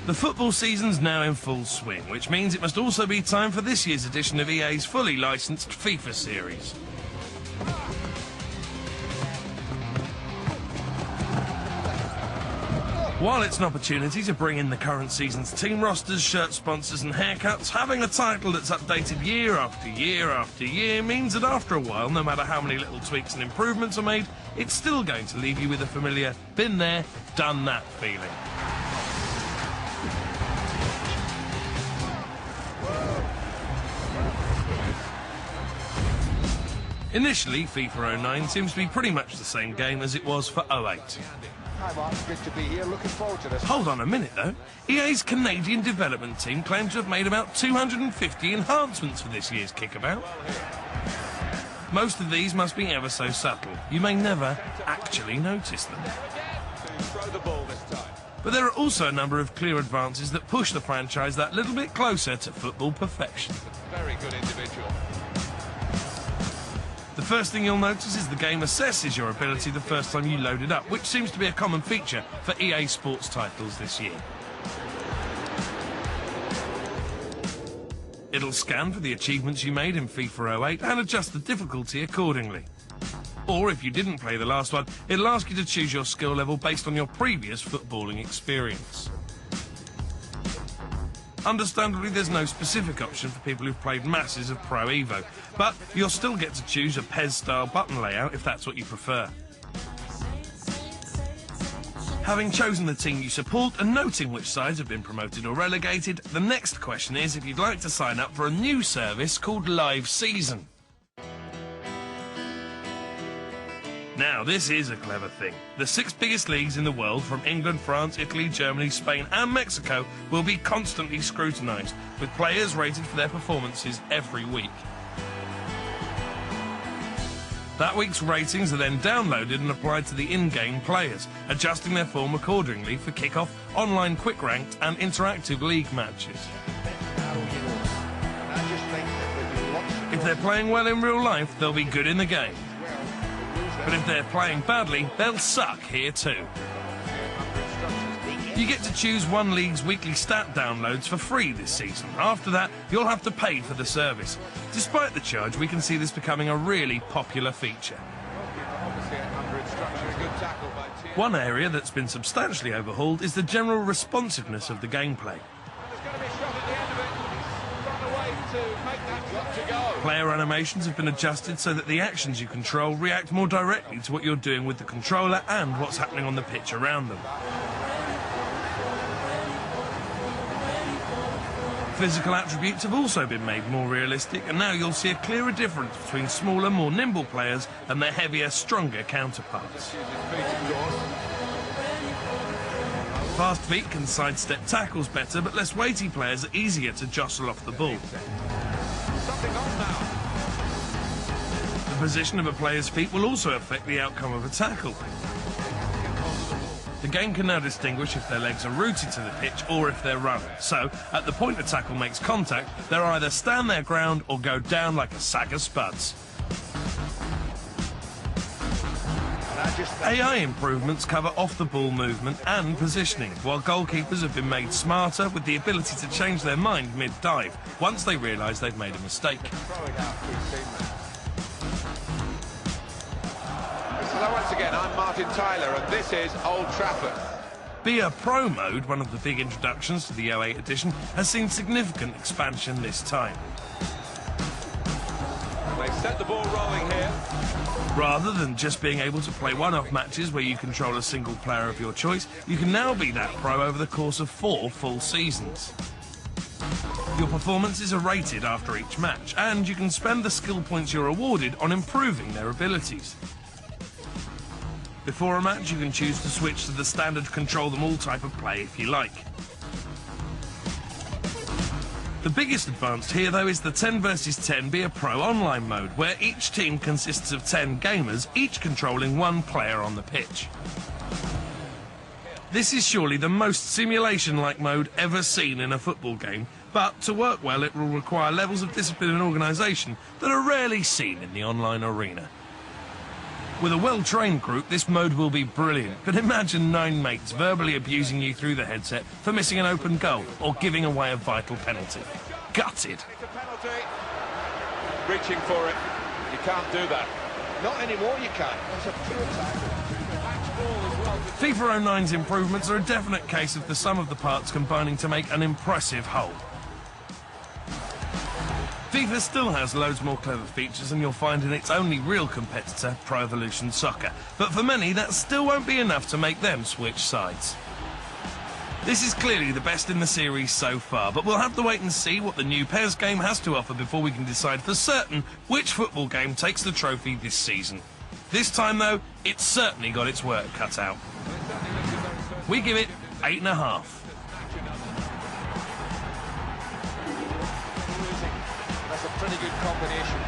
The football season's now in full swing, which means it must also be time for this year's edition of EA's fully licensed FIFA series. While it's an opportunity to bring in the current season's team rosters, shirt sponsors and haircuts, having a title that's updated year after year after year means that after a while, no matter how many little tweaks and improvements are made, it's still going to leave you with a familiar, been there, done that feeling. Initially, FIFA 09 seems to be pretty much the same game as it was for 08. Hi Mark, good to be here. Looking forward to this. Hold on a minute though. EA's Canadian development team claims to have made about 250 enhancements for this year's kickabout. Most of these must be ever so subtle. You may never actually notice them. But there are also a number of clear advances that push the franchise that little bit closer to football perfection. Very good individual. The first thing you'll notice is the game assesses your ability the first time you load it up, which seems to be a common feature for EA Sports titles this year. It'll scan for the achievements you made in FIFA 08 and adjust the difficulty accordingly. Or if you didn't play the last one, it'll ask you to choose your skill level based on your previous footballing experience. Understandably, there's no specific option for people who've played masses of Pro Evo, but you'll still get to choose a PES-style button layout if that's what you prefer. Having chosen the team you support and noting which sides have been promoted or relegated, the next question is if you'd like to sign up for a new service called Live Season. Now, this is a clever thing. The 6 biggest leagues in the world, from England, France, Italy, Germany, Spain and Mexico, will be constantly scrutinised, with players rated for their performances every week. That week's ratings are then downloaded and applied to the in-game players, adjusting their form accordingly for kick-off, online quick-ranked and interactive league matches. If they're playing well in real life, they'll be good in the game. But if they're playing badly, they'll suck here too. You get to choose one league's weekly stat downloads for free this season. After that, you'll have to pay for the service. Despite the charge, we can see this becoming a really popular feature. One area that's been substantially overhauled is the general responsiveness of the gameplay. Player animations have been adjusted so that the actions you control react more directly to what you're doing with the controller and what's happening on the pitch around them. Physical attributes have also been made more realistic, and now you'll see a clearer difference between smaller, more nimble players and their heavier, stronger counterparts. Fast feet can sidestep tackles better, but less weighty players are easier to jostle off the ball. The position of a player's feet will also affect the outcome of a tackle. The game can now distinguish if their legs are rooted to the pitch or if they're running. So, at the point a tackle makes contact, they'll either stand their ground or go down like a sack of spuds. AI improvements cover off-the-ball movement and positioning, while goalkeepers have been made smarter with the ability to change their mind mid-dive, once they realise they've made a mistake. Hello once again, I'm Martin Tyler and this is Old Trafford. Be a Pro mode, one of the big introductions to the 08 edition, has seen significant expansion this time. They set the ball rolling here. Rather than just being able to play one-off matches where you control a single player of your choice, you can now be that pro over the course of 4 full seasons. Your performances are rated after each match, and you can spend the skill points you're awarded on improving their abilities. Before a match, you can choose to switch to the standard control-them-all type of play if you like. The biggest advance here, though, is the 10 versus 10 Be a Pro online mode, where each team consists of 10 gamers, each controlling one player on the pitch. This is surely the most simulation-like mode ever seen in a football game, but to work well it will require levels of discipline and organisation that are rarely seen in the online arena. With a well-trained group, this mode will be brilliant, but imagine 9 mates verbally abusing you through the headset for missing an open goal or giving away a vital penalty. Gutted. It's a penalty. Reaching for it. You can't do that. Not anymore, you can't. That's a pure tackle. FIFA 09's improvements are a definite case of the sum of the parts combining to make an impressive whole. FIFA still has loads more clever features than you'll find in its only real competitor, Pro Evolution Soccer. But for many, that still won't be enough to make them switch sides. This is clearly the best in the series so far, but we'll have to wait and see what the new PES game has to offer before we can decide for certain which football game takes the trophy this season. This time, though, it's certainly got its work cut out. We give it 8.5. That's a pretty good combination.